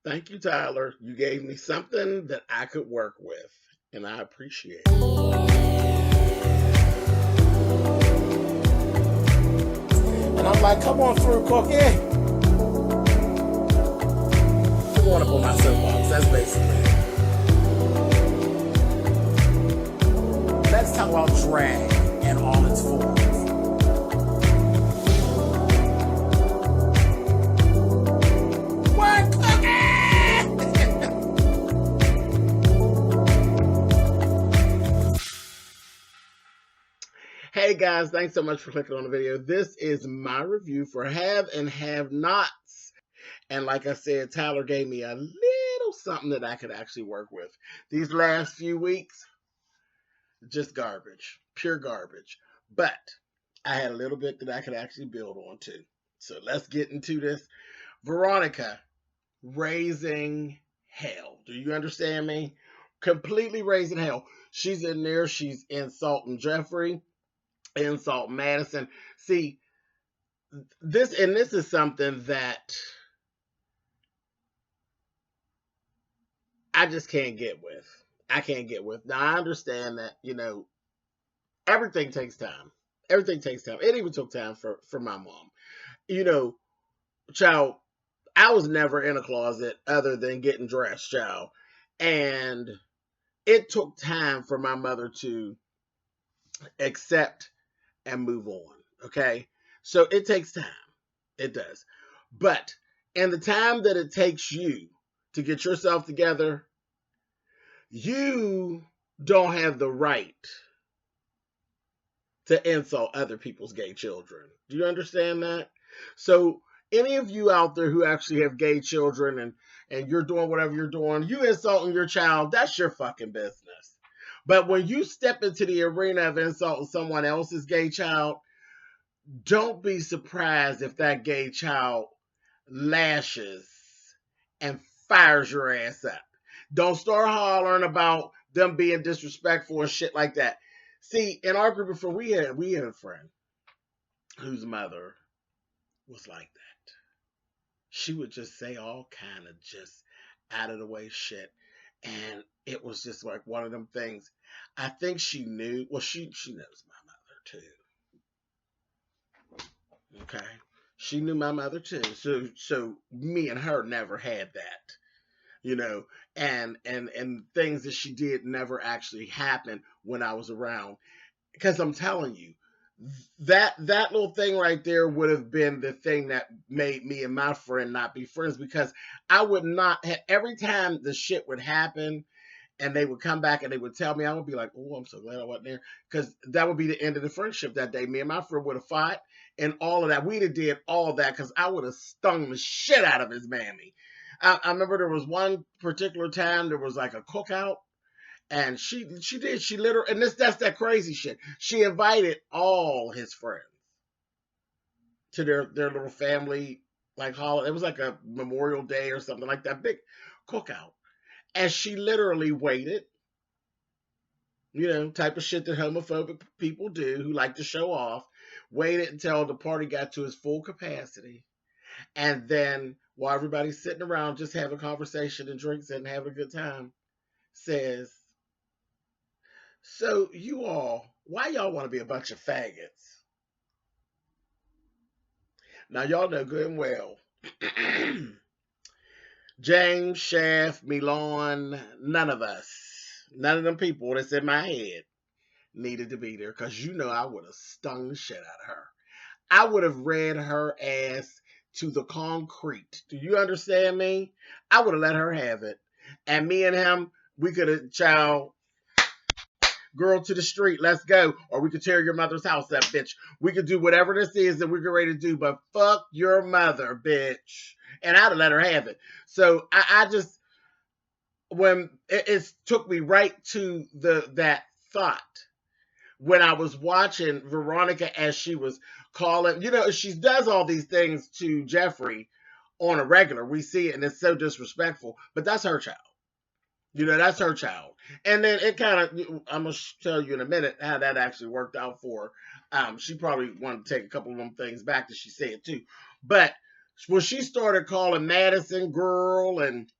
Thank you, Tyler. You gave me something that I could work with, and I appreciate it. And I'm like, come on through, Cookie. I want up on my soapbox. That's basically it. Let's talk about drag in all its forms. What, Cookie? Hey guys, thanks so much for clicking on the video. This is my review for Have and Have Nots. And like I said, Tyler gave me a little something that I could actually work with. These last few weeks, just garbage, pure garbage. But I had a little bit that I could actually build on to. So let's get into this. Veronica, raising hell. Do you understand me? Completely raising hell. She's in there. She's insulting Jeffrey, insulting Madison. See, this is something that I just can't get with. I can't get with. Now, I understand that, everything takes time. Everything takes time. It even took time for my mom. Child, I was never in a closet other than getting dressed, child. And it took time for my mother to accept and move on, okay? So it takes time. It does. But in the time that it takes you to get yourself together, you don't have the right to insult other people's gay children. Do you understand that? So any of you out there who actually have gay children and you're doing whatever you're doing, you insulting your child, that's your fucking business. But when you step into the arena of insulting someone else's gay child, don't be surprised if that gay child lashes and fires your ass up. Don't start hollering about them being disrespectful or shit like that. See, in our group before, we had a friend whose mother was like that. She would just say all kind of just out of the way shit. And it was just like one of them things. I think she knew, well, she knows my mother too. Okay. She knew my mother too. So me and her never had that. And things that she did never actually happened when I was around. Because I'm telling you, that little thing right there would have been the thing that made me and my friend not be friends, because I would not have, every time the shit would happen and they would come back and they would tell me, I would be like, oh, I'm so glad I wasn't there, because that would be the end of the friendship that day. Me and my friend would have fought and all of that. We'd have did all of that because I would have stung the shit out of his mammy. I remember there was one particular time there was like a cookout. And she literally, and that's that crazy shit. She invited all his friends to their little family, like holiday. It was like a Memorial Day or something like that, big cookout. And she literally waited, type of shit that homophobic people do who like to show off, waited until the party got to its full capacity. And then while everybody's sitting around just having a conversation and drinks and having a good time, says, so you all, why y'all want to be a bunch of faggots? Now y'all know good and well, James, Shaft, Milan, none of them people that's in my head needed to be there, because I would have stung the shit out of her. I would have read her ass to the concrete. Do you understand me? I would have let her have it. And me and him, we could have, child, girl to the street, let's go. Or we could tear your mother's house up, bitch. We could do whatever this is that we're ready to do, but fuck your mother, bitch. And I'd have let her have it. So I just, when it took me right to that thought, when I was watching Veronica as she was calling, she does all these things to Jeffrey on a regular. We see it and it's so disrespectful, but that's her child. That's her child. And then it kind of, I'm going to tell you in a minute how that actually worked out for her. She probably wanted to take a couple of them things back that she said too. But When she started calling Madison girl and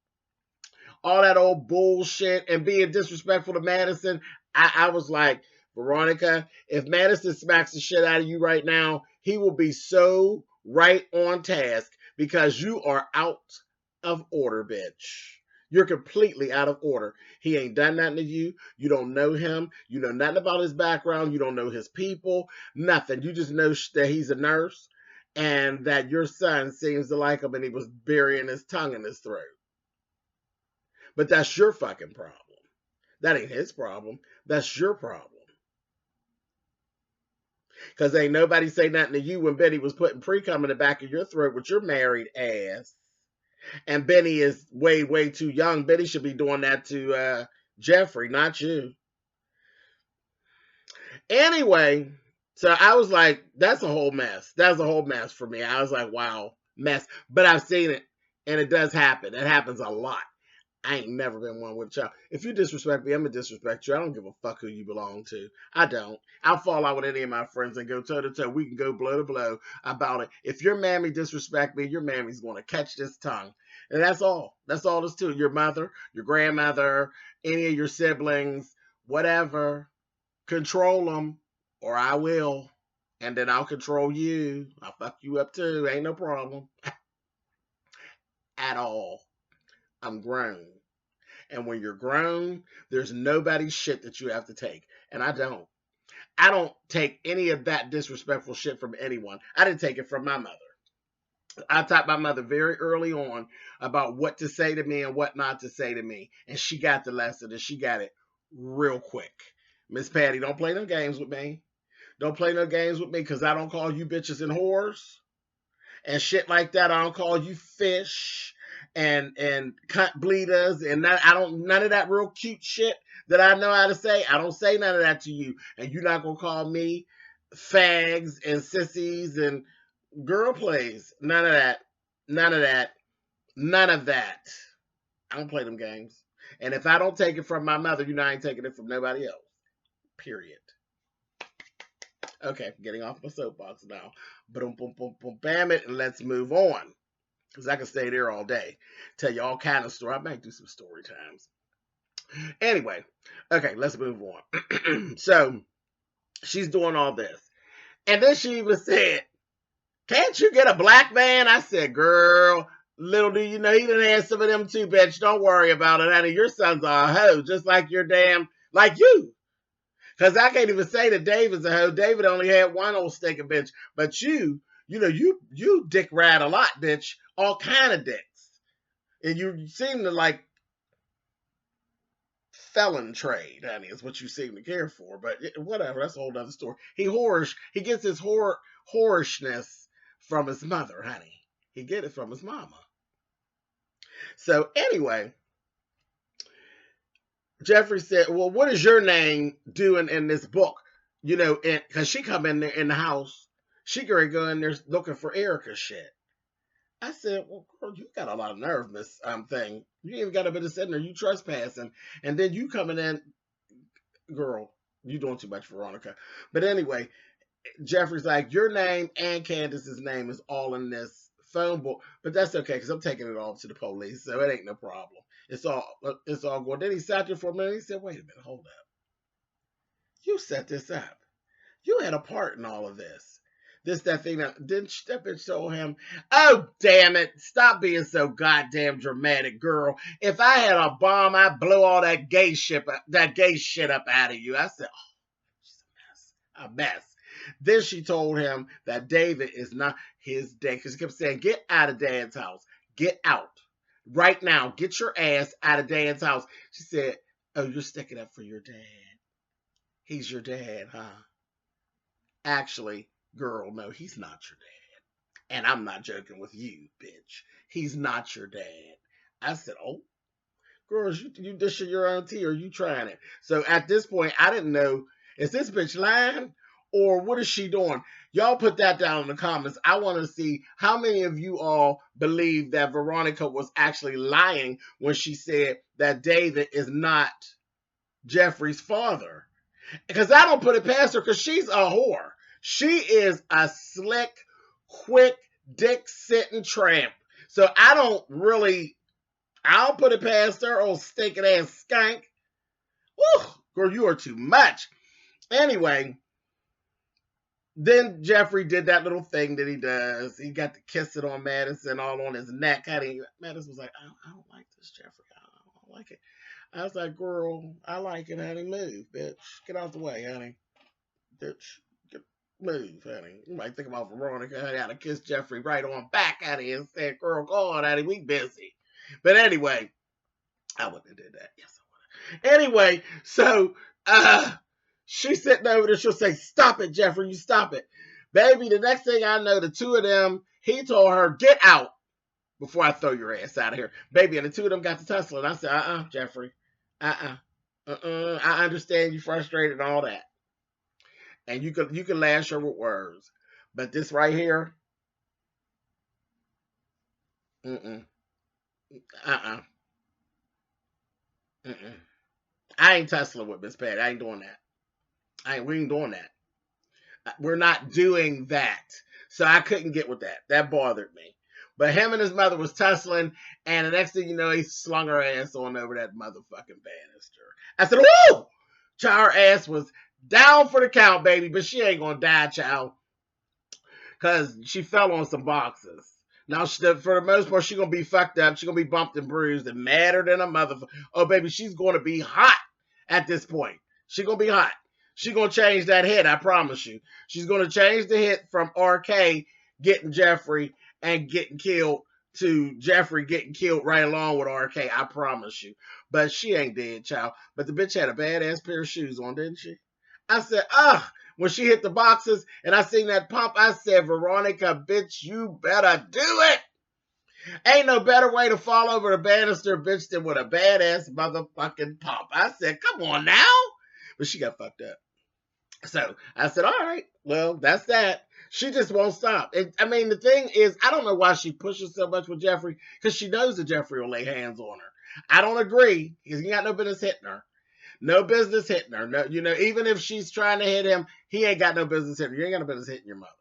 all that old bullshit and being disrespectful to Madison, I was like, Veronica, if Madison smacks the shit out of you right now, he will be so right on task because you are out of order, bitch. You're completely out of order. He ain't done nothing to you. You don't know him. You know nothing about his background. You don't know his people. Nothing. You just know that he's a nurse and that your son seems to like him and he was burying his tongue in his throat. But that's your fucking problem. That ain't his problem. That's your problem. Because ain't nobody say nothing to you when Benny was putting pre-cum in the back of your throat with your married ass. And Benny is way, way too young. Benny should be doing that to Jeffrey, not you. Anyway, so I was like, that's a whole mess. That's a whole mess for me. I was like, wow, mess. But I've seen it, and it does happen. It happens a lot. I ain't never been one with a child. If you disrespect me, I'm going to disrespect you. I don't give a fuck who you belong to. I don't. I'll fall out with any of my friends and go toe to toe. We can go blow to blow about it. If your mammy disrespect me, your mammy's going to catch this tongue. And that's all. That's all there's to it. Your mother, your grandmother, any of your siblings, whatever. Control them or I will. And then I'll control you. I'll fuck you up too. Ain't no problem. At all. I'm grown. And when you're grown, there's nobody's shit that you have to take. And I don't. I don't take any of that disrespectful shit from anyone. I didn't take it from my mother. I taught my mother very early on about what to say to me and what not to say to me. And she got the lesson and she got it real quick. Miss Patty, don't play no games with me. Don't play no games with me because I don't call you bitches and whores and shit like that. I don't call you fish and cunt bleeders and none of that real cute shit that I know how to say. I don't say none of that to you. And you're not gonna call me fags and sissies and girl plays. None of that. None of that. None of that. I don't play them games. And if I don't take it from my mother, you know I ain't taking it from nobody else. Period. Okay, getting off my soapbox now. Boom, boom, boom, boom, bam it, and let's move on. Because I can stay there all day. Tell you all kind of stories. I might do some story times. Anyway, okay, let's move on. So, she's doing all this. And then she even said, can't you get a black man? I said, girl, little do you know, he done had some of them too, bitch. Don't worry about it, honey. Your son's a hoe, just like your damn, like you. Because I can't even say that David's a hoe. David only had one old stinking bitch. But you know, you dick ride a lot, bitch. All kind of dicks. And you seem to like felon trade, honey, is what you seem to care for. But whatever, that's a whole other story. He gets his whorishness from his mother, honey. He get it from his mama. So anyway, Jeffrey said, well, what is your name doing in this book? You know, because she come in there in the house. She go in there looking for Erica's shit. I said, well, girl, you got a lot of nerve, Miss thing. You even got a bit of sitting there. You trespassing. And then you coming in, girl, you doing too much, Veronica. But anyway, Jeffrey's like, your name and Candace's name is all in this phone book. But that's okay, because I'm taking it all to the police, so it ain't no problem. It's all good. Then he sat there for a minute. He said, wait a minute, hold up. You set this up. You had a part in all of this. This, that thing. Didn't that bitch told him, oh, damn it. Stop being so goddamn dramatic, girl. If I had a bomb, I'd blow all that gay shit up out of you. I said, oh, she's a mess. Then she told him that David is not his dad. Because she kept saying, get out of Dad's house. Get out. Right now. Get your ass out of Dad's house. She said, oh, you're sticking up for your dad. He's your dad, huh? Actually, girl, no, he's not your dad. And I'm not joking with you, bitch. He's not your dad. I said, oh, girls, you dishing your own tea or you trying it? So at this point, I didn't know, is this bitch lying or what is she doing? Y'all put that down in the comments. I want to see how many of you all believe that Veronica was actually lying when she said that David is not Jeffrey's father. Because I don't put it past her because she's a whore. She is a slick, quick, dick sitting tramp. So I'll put it past her, old stinking ass skank. Woo, girl, you are too much. Anyway, then Jeffrey did that little thing that he does. He got to kiss it on Madison, all on his neck. Madison was like, I don't like this, Jeffrey. I don't like it. I was like, girl, I like it, honey. Move, bitch. Get out the way, honey. Bitch. Move, honey. You might think about Veronica, honey. I'd have kissed Jeffrey right on back, honey, and said, girl, go on, honey. We busy. But anyway, I wouldn't have did that. Yes, I would have. Anyway, so she's sitting over there. She'll say, stop it, Jeffrey. You stop it. Baby, the next thing I know, the two of them, he told her, get out before I throw your ass out of here. Baby, and the two of them got to tussling. I said, Jeffrey. I understand you frustrated and all that. And you can lash her with words. But this right here, mm-mm. Uh-uh. Mm-mm. I ain't tussling with Miss Patty. I ain't doing that. We ain't doing that. We're not doing that. So I couldn't get with that. That bothered me. But him and his mother was tussling, and the next thing you know, he slung her ass on over that motherfucking banister. I said, woo! Child, her ass was down for the count, baby, but she ain't gonna die, child. Because she fell on some boxes. Now, for the most part, she's gonna be fucked up. She's gonna be bumped and bruised and madder than a motherfucker. Oh, baby, she's gonna be hot at this point. She's gonna be hot. She's gonna change that hit, I promise you. She's gonna change the hit from RK getting Jeffrey and getting killed to Jeffrey getting killed right along with RK. I promise you. But she ain't dead, child. But the bitch had a badass pair of shoes on, didn't she? I said, when she hit the boxes and I seen that pump, I said, Veronica, bitch, you better do it. Ain't no better way to fall over the banister, bitch, than with a badass motherfucking pump. I said, come on now. But she got fucked up. So I said, all right, well, that's that. She just won't stop. And I mean, the thing is, I don't know why she pushes so much with Jeffrey, because she knows that Jeffrey will lay hands on her. I don't agree, because he got no business hitting her. No business hitting her. No, even if she's trying to hit him, he ain't got no business hitting her. You ain't got no business hitting your mother.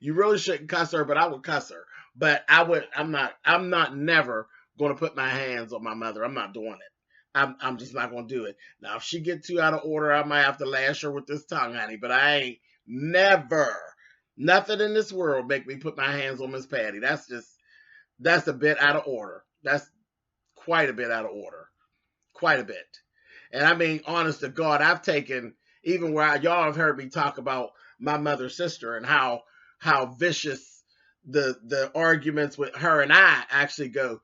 You really shouldn't cuss her, but I would cuss her. But I'm not never going to put my hands on my mother. I'm not doing it. I'm just not going to do it. Now, if she gets too out of order, I might have to lash her with this tongue, honey. But I ain't never, nothing in this world make me put my hands on Miss Patty. That's a bit out of order. That's quite a bit out of order. Quite a bit. And I mean, honest to God, I've taken, even where y'all have heard me talk about my mother's sister and how vicious the arguments with her and I actually go.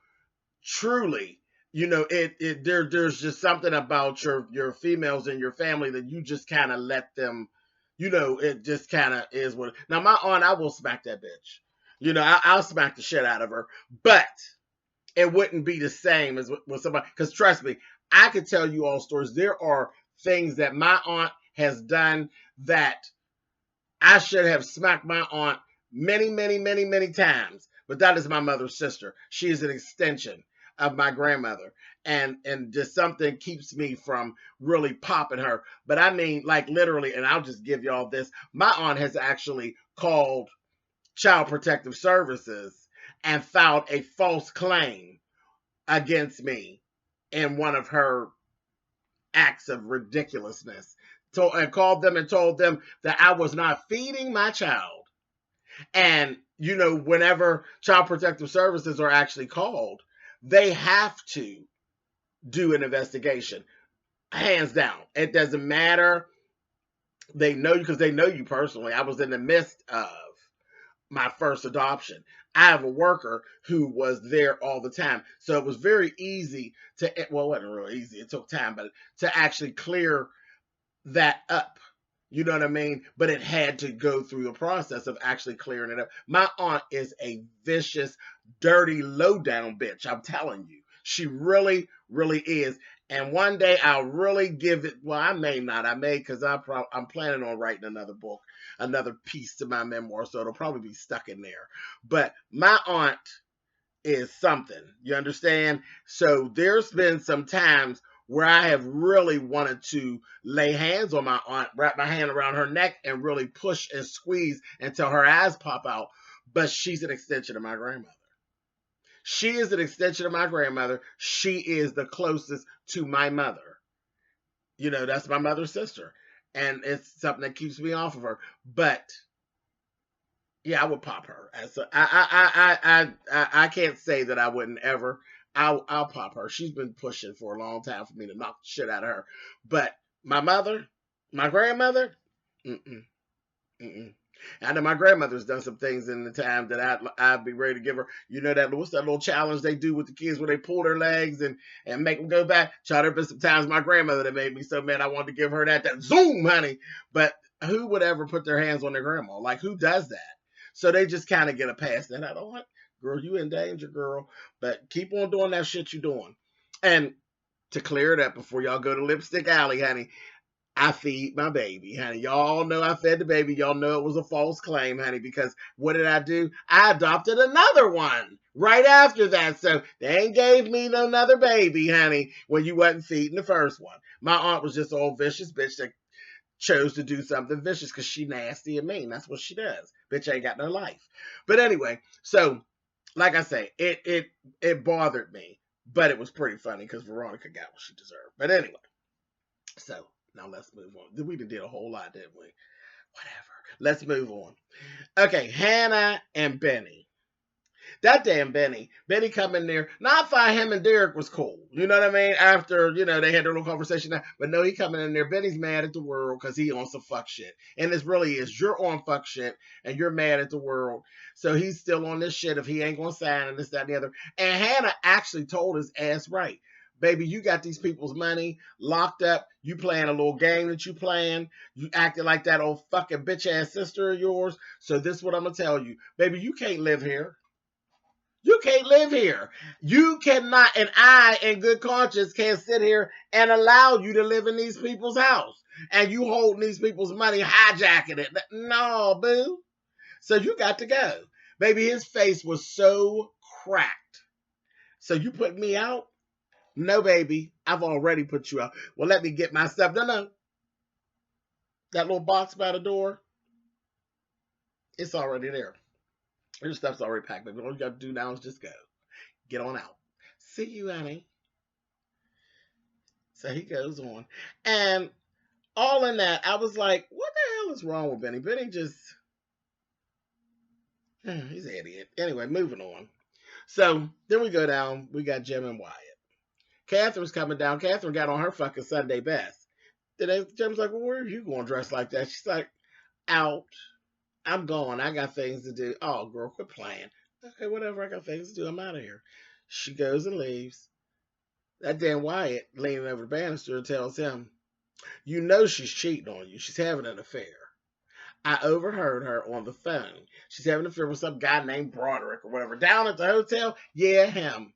Truly, there's just something about your females in your family that you just kind of let them, it just kind of is what. Now, my aunt, I will smack that bitch. I'll smack the shit out of her, but it wouldn't be the same as with somebody. Because trust me, I could tell you all stories. There are things that my aunt has done that I should have smacked my aunt many, many, many, many times. But that is my mother's sister. She is an extension of my grandmother. And just something keeps me from really popping her. But I mean, like literally, and I'll just give y'all this. My aunt has actually called Child Protective Services and filed a false claim against me in one of her acts of ridiculousness. And called them and told them that I was not feeding my child. And, whenever Child Protective Services are actually called, they have to do an investigation. Hands down. It doesn't matter. They know you because they know you personally. I was in the midst of my first adoption. I have a worker who was there all the time. So it was very easy it wasn't really easy. It took time, but to actually clear that up. You know what I mean? But it had to go through the process of actually clearing it up. My aunt is a vicious, dirty, low-down bitch. I'm telling you. She really, really is. And one day I'll really give it, well, I may not. I may because I'm planning on writing another book, another piece to my memoir, so it'll probably be stuck in there. But my aunt is something. You understand? So there's been some times where I have really wanted to lay hands on my aunt, wrap my hand around her neck, and really push and squeeze until her eyes pop out. but she's an extension of my grandmother. She is an extension of my grandmother. She is the closest to my mother. You know, that's my mother's sister. And it's something that keeps me off of her. But yeah, I would pop her. I can't say that I wouldn't ever. I'll pop her. She's been pushing for a long time for me to knock the shit out of her. But my mother, my grandmother, mm-mm, mm-mm. I know my grandmother's done some things in the time that I'd be ready to give her. You know that what's that little challenge they do with the kids where they pull their legs and make them go back? Child, there been some times my grandmother that made me so mad I wanted to give her that zoom, honey. But who would ever put their hands on their grandma? Like who does that? So they just kind of get a pass. That I don't want, girl, you in danger, girl. But keep on doing that shit you're doing. And to clear it up before y'all go to Lipstick Alley, honey, I feed my baby, honey. Y'all know I fed the baby. Y'all know it was a false claim, honey, because what did I do? I adopted another one right after that. So they ain't gave me another baby, honey, when you wasn't feeding the first one. My aunt was just an old vicious bitch that chose to do something vicious because she nasty and mean. That's what she does. Bitch ain't got no life. But anyway, so like I say, it bothered me, but it was pretty funny because Veronica got what she deserved. But anyway, so now let's move on. We did a whole lot, didn't we? Whatever. Let's move on. Okay, Hannah and Benny. That damn Benny come in there. Now I thought him and Derek was cool. You know what I mean? After, you know, they had their little conversation. But no, he coming in there. Benny's mad at the world because he on some fuck shit. And this really is. You're on fuck shit and you're mad at the world. So he's still on this shit if he ain't going to sign and this, that, and the other. And Hannah actually told his ass right. Baby, you got these people's money locked up. You playing a little game that you playing. You acting like that old fucking bitch ass sister of yours. So this is what I'm going to tell you. Baby, you can't live here. You can't live here. You cannot, and I, in good conscience, can't sit here and allow you to live in these people's house. And you holding these people's money, hijacking it. No, boo. So you got to go. Baby, his face was so cracked. So you put me out? No, baby. I've already put you out. Well, let me get my stuff. No. That little box by the door, it's already there. Your stuff's already packed, baby. All you got to do now is just go. Get on out. See you, honey. So he goes on. And all in that, I was like, what the hell is wrong with Benny? Benny just, he's an idiot. Anyway, moving on. So then we go down. We got Jim and Wyatt. Catherine's coming down. Catherine got on her fucking Sunday best. Then Jim's like, well, where are you going dressed like that? She's like, out. I'm going. I got things to do. Oh, girl, quit playing. Okay, whatever. I got things to do. I'm out of here. She goes and leaves. That damn Wyatt leaning over the banister and tells him, you know she's cheating on you. She's having an affair. I overheard her on the phone. She's having an affair with some guy named Broderick or whatever. Down at the hotel? Yeah, him.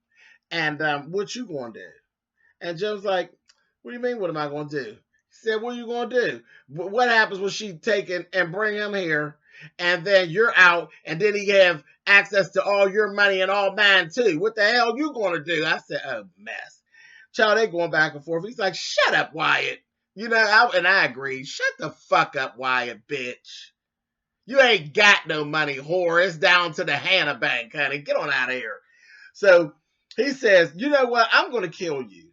And what you going to do? And Jim's like, what do you mean, what am I going to do? He said, what are you going to do? What happens when she take and bring him here? And then you're out, and then he have access to all your money and all mine too. What the hell you going to do? I said, oh, mess. Child, they going back and forth. He's like, shut up, Wyatt. You know, and I agreed. Shut the fuck up, Wyatt, bitch. You ain't got no money, whore. It's down to the Hannah Bank, honey. Get on out of here. So he says, you know what? I'm going to kill you.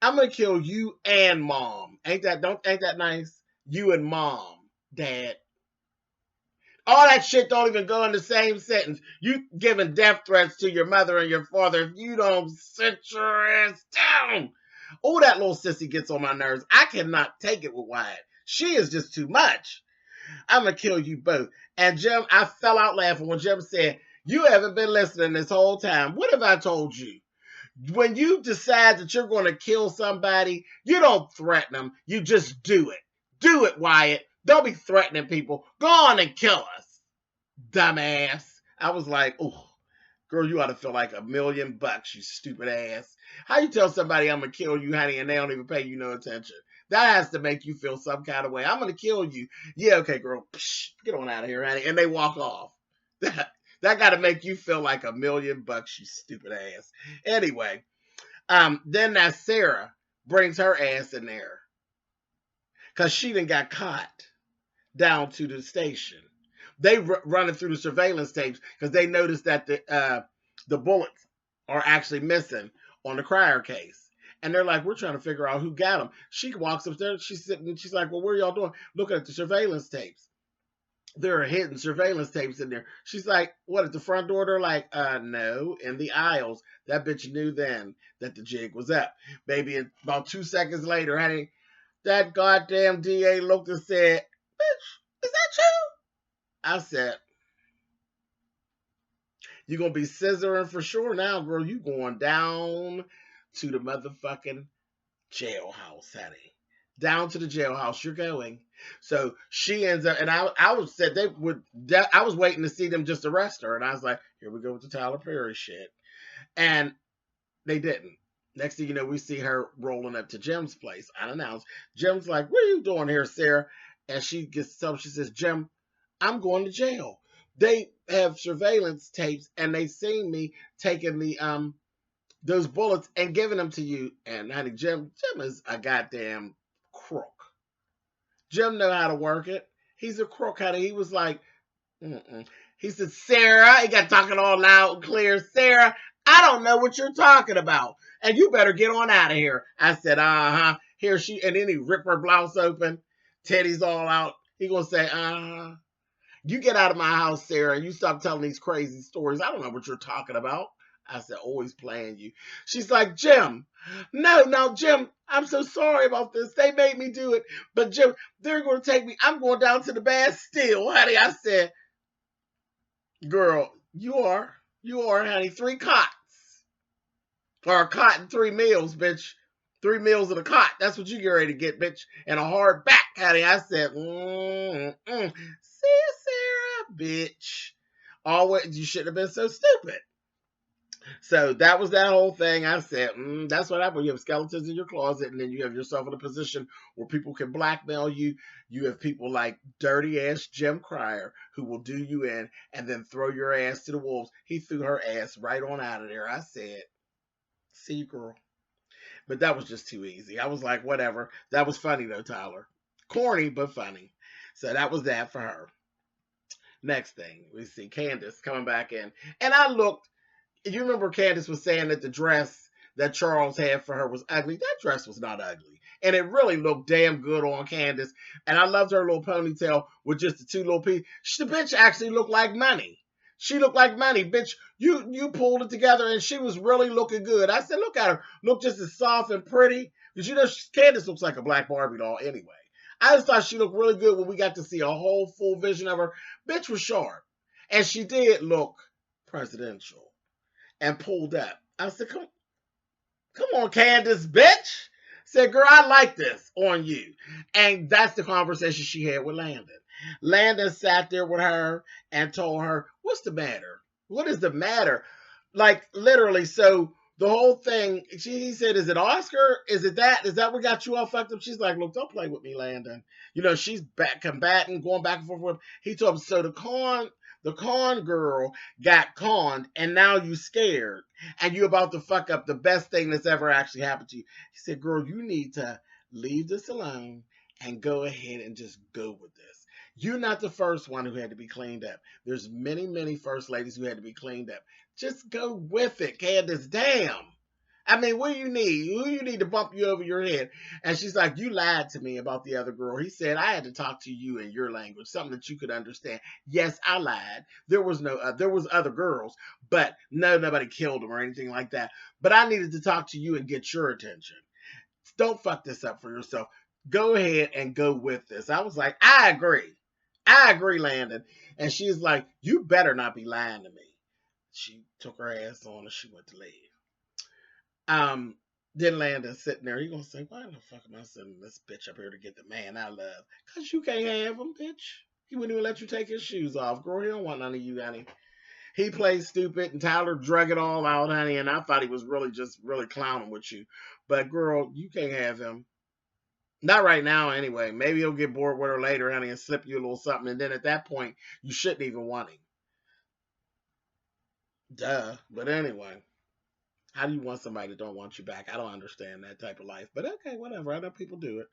I'm going to kill you and mom. Ain't that nice? You and mom, dad. All that shit don't even go in the same sentence. You giving death threats to your mother and your father if you don't sit your ass down. Oh, that little sissy gets on my nerves. I cannot take it with Wyatt. She is just too much. I'm going to kill you both. And Jim, I fell out laughing when Jim said, you haven't been listening this whole time. What have I told you? When you decide that you're going to kill somebody, you don't threaten them. You just do it. Do it, Wyatt. Don't be threatening people. Go on and kill us, dumbass. I was like, oh, girl, you ought to feel like $1 million, you stupid ass. How you tell somebody I'm going to kill you, honey, and they don't even pay you no attention? That has to make you feel some kind of way. I'm going to kill you. Yeah, okay, girl. Psh, get on out of here, honey. And they walk off. That got to make you feel like $1 million, you stupid ass. Anyway, then that Sarah brings her ass in there because she done got caught down to the station. They running through the surveillance tapes because they noticed that the bullets are actually missing on the Crier case. And they're like, we're trying to figure out who got them. She walks upstairs. She's sitting and she's like, well, what are y'all doing? Looking at the surveillance tapes. There are hidden surveillance tapes in there. She's like, what, at the front door? They're like, no, in the aisles. That bitch knew then that the jig was up. Baby, about 2 seconds later, honey, that goddamn DA looked and said, bitch, is that you? I said, you're going to be scissoring for sure now, girl. You going down to the motherfucking jailhouse, honey. Down to the jailhouse you're going. So she ends up, and I was said they would. I was waiting to see them just arrest her, and I was like, here we go with the Tyler Perry shit, and they didn't. Next thing you know, we see her rolling up to Jim's place unannounced. Jim's like, what are you doing here, Sarah? And she gets up. She says, Jim, I'm going to jail. They have surveillance tapes, and they seen me taking the those bullets and giving them to you. And honey, Jim is a goddamn crook. Jim know how to work it. He's a crook, honey. He was like, mm-mm. He said, Sarah, he got talking all loud and clear. Sarah, I don't know what you're talking about. And you better get on out of here. I said, uh-huh. Here she, and then he ripped her blouse open. Teddy's all out. He gonna say, uh-huh. You get out of my house, Sarah, and you stop telling these crazy stories. I don't know what you're talking about. I said, always playing you. She's like, Jim, no, Jim, I'm so sorry about this. They made me do it. But Jim, they're going to take me. I'm going down to the Bastille, honey. I said, girl, you are, honey. 3 cots. Or a cot and 3 meals, bitch. 3 meals and a cot. That's what you get ready to get, bitch. And a hard back, honey. I said, See you, Sarah, bitch. Always, you shouldn't have been so stupid. So that was that whole thing. I said, that's what happens. You have skeletons in your closet, and then you have yourself in a position where people can blackmail you. You have people like dirty-ass Jim Crier who will do you in and then throw your ass to the wolves. He threw her ass right on out of there. I said, see you, girl. But that was just too easy. I was like, whatever. That was funny, though, Tyler. Corny, but funny. So that was that for her. Next thing, we see Candace coming back in. And I looked. You remember Candace was saying that the dress that Charles had for her was ugly. That dress was not ugly. And it really looked damn good on Candace. And I loved her little ponytail with just the 2 little pieces. The bitch actually looked like money. She looked like money. Bitch, you pulled it together and she was really looking good. I said, look at her. Look just as soft and pretty. Because you know, Candace looks like a black Barbie doll anyway. I just thought she looked really good when we got to see a whole full vision of her. Bitch was sharp. And she did look presidential. And pulled up. I said, come on, Candace, bitch. I said, girl, I like this on you. And that's the conversation she had with Landon. Landon sat there with her and told her, what's the matter? What is the matter? Like, literally, so the whole thing, he said, is it Oscar? Is it that? Is that what got you all fucked up? She's like, look, don't play with me, Landon. You know, she's combating, going back and forth with him. He told him, so the con girl got conned, and now you scared, and you about to fuck up the best thing that's ever actually happened to you. He said, girl, you need to leave this alone and go ahead and just go with this. You're not the first one who had to be cleaned up. There's many, many first ladies who had to be cleaned up. Just go with it, Candace. Damn. I mean, what do you need? Who you need to bump you over your head? And she's like, you lied to me about the other girl. He said, I had to talk to you in your language, something that you could understand. Yes, I lied. There was other girls, but nobody killed them or anything like that. But I needed to talk to you and get your attention. Don't fuck this up for yourself. Go ahead and go with this. I was like, I agree, Landon. And she's like, you better not be lying to me. She took her ass on and she went to leave. Then Landon sitting there, he gonna say, why the fuck am I sending this bitch up here to get the man I love? Cause you can't have him, bitch. He wouldn't even let you take his shoes off. Girl, he don't want none of you, honey. He played stupid and Tyler drug it all out, honey, and I thought he was really clowning with you. But girl, you can't have him. Not right now, anyway. Maybe he'll get bored with her later, honey, and slip you a little something, and then at that point, you shouldn't even want him. Duh. But anyway. How do you want somebody that don't want you back? I don't understand that type of life. But okay, whatever. I know people do it.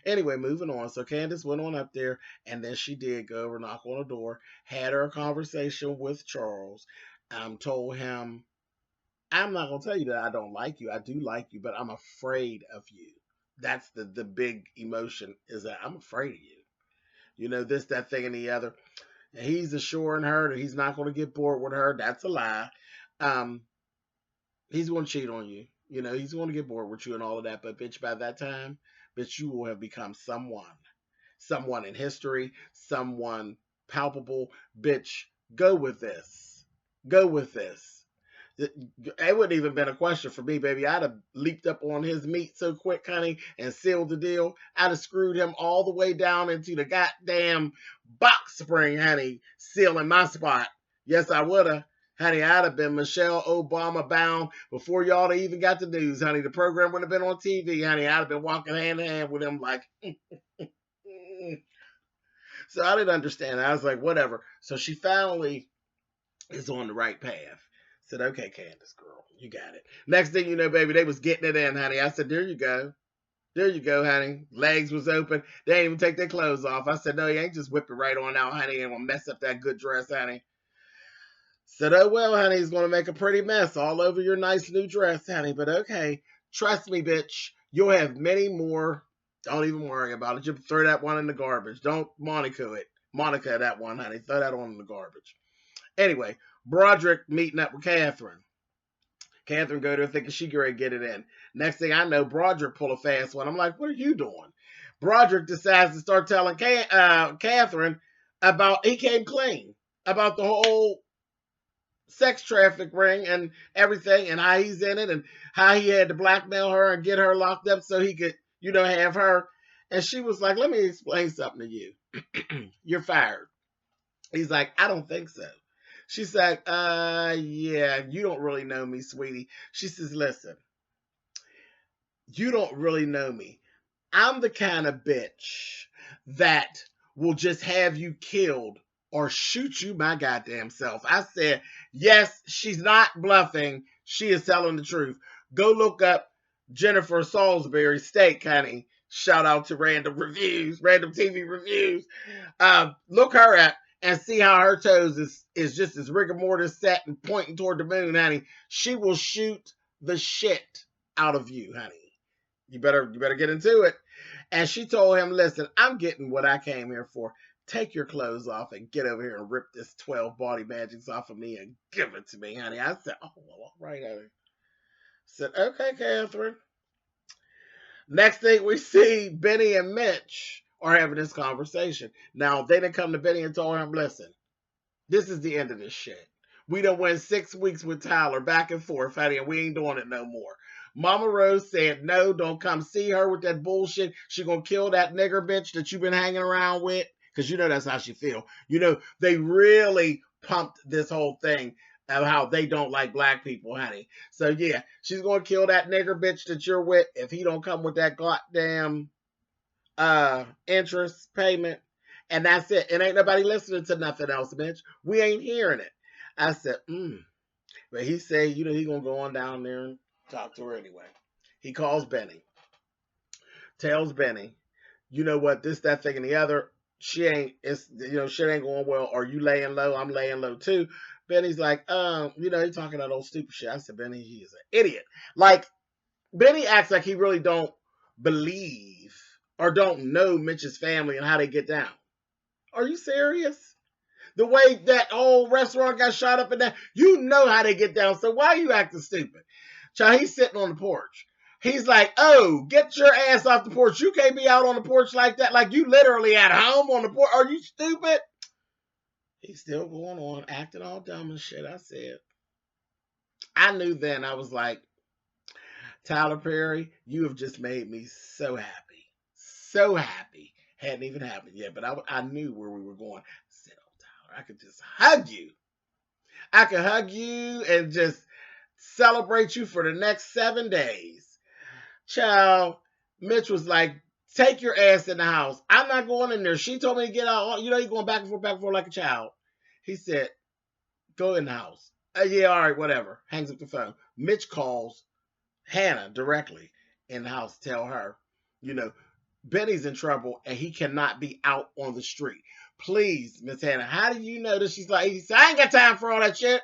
Anyway, moving on. So Candace went on up there, and then she did go over, knock on the door, had her conversation with Charles, told him, I'm not gonna tell you that I don't like you. I do like you, but I'm afraid of you. That's the big emotion, is that I'm afraid of you. You know, this, that thing, and the other. And he's assuring her that he's not going to get bored with her. That's a lie. Um, he's going to cheat on you. You know, he's going to get bored with you and all of that. But bitch, by that time, bitch, you will have become someone in history, someone palpable. Bitch, go with this. Go with this. It wouldn't even been a question for me, baby. I'd have leaped up on his meat so quick, honey, and sealed the deal. I'd have screwed him all the way down into the goddamn box spring, honey, sealing my spot. Yes, I would have. Honey, I'd have been Michelle Obama bound before y'all even got the news, honey. The program would have been on TV, honey. I'd have been walking hand in hand with him like, so I didn't understand. I was like, whatever. So she finally is on the right path. Said, okay, Candace, girl, you got it. Next thing you know, baby, they was getting it in, honey. I said, there you go. There you go, honey. Legs was open. They didn't even take their clothes off. I said, no, you ain't just whip it right on out, honey, and gonna mess up that good dress, honey. Said, oh, well, honey, he's going to make a pretty mess all over your nice new dress, honey. But okay, trust me, bitch. You'll have many more. Don't even worry about it. You throw that one in the garbage. Don't Monica it. Monica that one, honey. Throw that one in the garbage. Anyway, Broderick meeting up with Catherine. Catherine go to her thinking she going to get it in. Next thing I know, Broderick pull a fast one. I'm like, what are you doing? Broderick decides to start telling Catherine about, he came clean about the whole sex traffic ring and everything, and how he's in it, and how he had to blackmail her and get her locked up so he could, you know, have her. And she was like, let me explain something to you. You're fired. He's like, I don't think so. She's like, yeah, you don't really know me, sweetie. She says, listen, you don't really know me. I'm the kind of bitch that will just have you killed or shoot you my goddamn self. I said, yes, she's not bluffing. She is telling the truth. Go look up Jennifer Salisbury steak, honey. Shout out to random TV reviews. Look her up and see how her toes is just as rigor mortis set and pointing toward the moon, honey. She will shoot the shit out of you, honey. You better get into it. And she told him, listen, I'm getting what I came here for. Take your clothes off and get over here and rip this 12 body magics off of me and give it to me, honey. I said, oh, well, all right, honey. I said, okay, Catherine. Next thing we see, Benny and Mitch are having this conversation. Now, they didn't come to Benny and told him, listen, this is the end of this shit. We done went 6 weeks with Tyler back and forth, honey, and we ain't doing it no more. Mama Rose said, no, don't come see her with that bullshit. She gonna kill that nigger bitch that you've been hanging around with. Because you know that's how she feel. You know, they really pumped this whole thing of how they don't like black people, honey. So yeah, she's gonna kill that nigger bitch that you're with if he don't come with that goddamn interest payment. And that's it. And ain't nobody listening to nothing else, bitch. We ain't hearing it. I said, But he said, you know, he gonna go on down there and talk to her anyway. He calls Benny. Tells Benny, you know what, this, that, thing, and the other. Shit ain't going well. Are you laying low? I'm laying low too. Benny's like, he's talking that old stupid shit. I said, Benny, he is an idiot. Like, Benny acts like he really don't believe or don't know Mitch's family and how they get down. Are you serious? The way that whole restaurant got shot up and that, you know how they get down. So why are you acting stupid? Child, he's sitting on the porch. He's like, oh, get your ass off the porch. You can't be out on the porch like that. Like you literally at home on the porch. Are you stupid? He's still going on, acting all dumb and shit. I said, I knew then. I was like, Tyler Perry, you have just made me so happy. So happy. Hadn't even happened yet, but I knew where we were going. I said, oh, Tyler, I could just hug you. I could hug you and just celebrate you for the next 7 days. Child, Mitch was like, take your ass in the house. I'm not going in there. She told me to get out. You know, he's going back and forth like a child. He said, go in the house. Yeah, all right, whatever. Hangs up the phone. Mitch calls Hannah directly in the house, tell her, you know, Benny's in trouble and he cannot be out on the street. Please, Miss Hannah, how do you know this? She's like, I ain't got time for all that shit.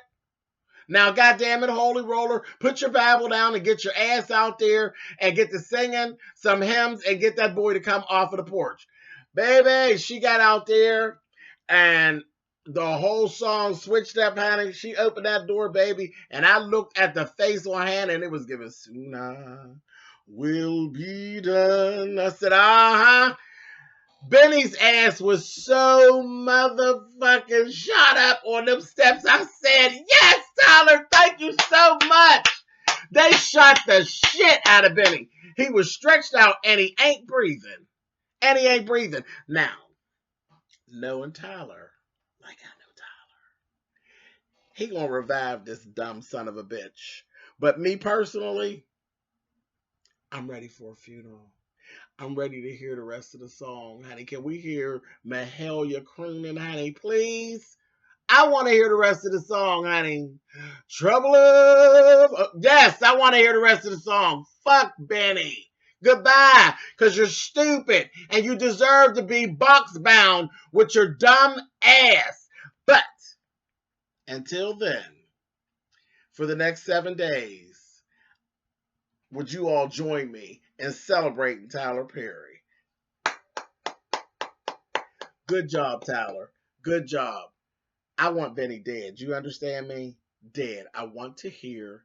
Now, goddamn it, holy roller, put your Bible down and get your ass out there and get to singing some hymns and get that boy to come off of the porch. Baby, she got out there and the whole song switched up, honey. She opened that door, baby, and I looked at the face on Hannah and it was giving, soon I will be done. I said, uh-huh. Benny's ass was so motherfucking shot up on them steps. I said, yes, Tyler, thank you so much. They shot the shit out of Benny. He was stretched out and he ain't breathing. Now, knowing Tyler, like I know Tyler, he gonna revive this dumb son of a bitch. But me personally, I'm ready for a funeral. I'm ready to hear the rest of the song, honey. Can we hear Mahalia crooning, honey, please? I want to hear the rest of the song, honey. Trouble of... Yes, I want to hear the rest of the song. Fuck Benny. Goodbye, because you're stupid and you deserve to be box bound with your dumb ass. But until then, for the next 7 days, would you all join me in celebrating Tyler Perry? Good job, Tyler. Good job. I want Benny dead. You understand me? Dead. I want to hear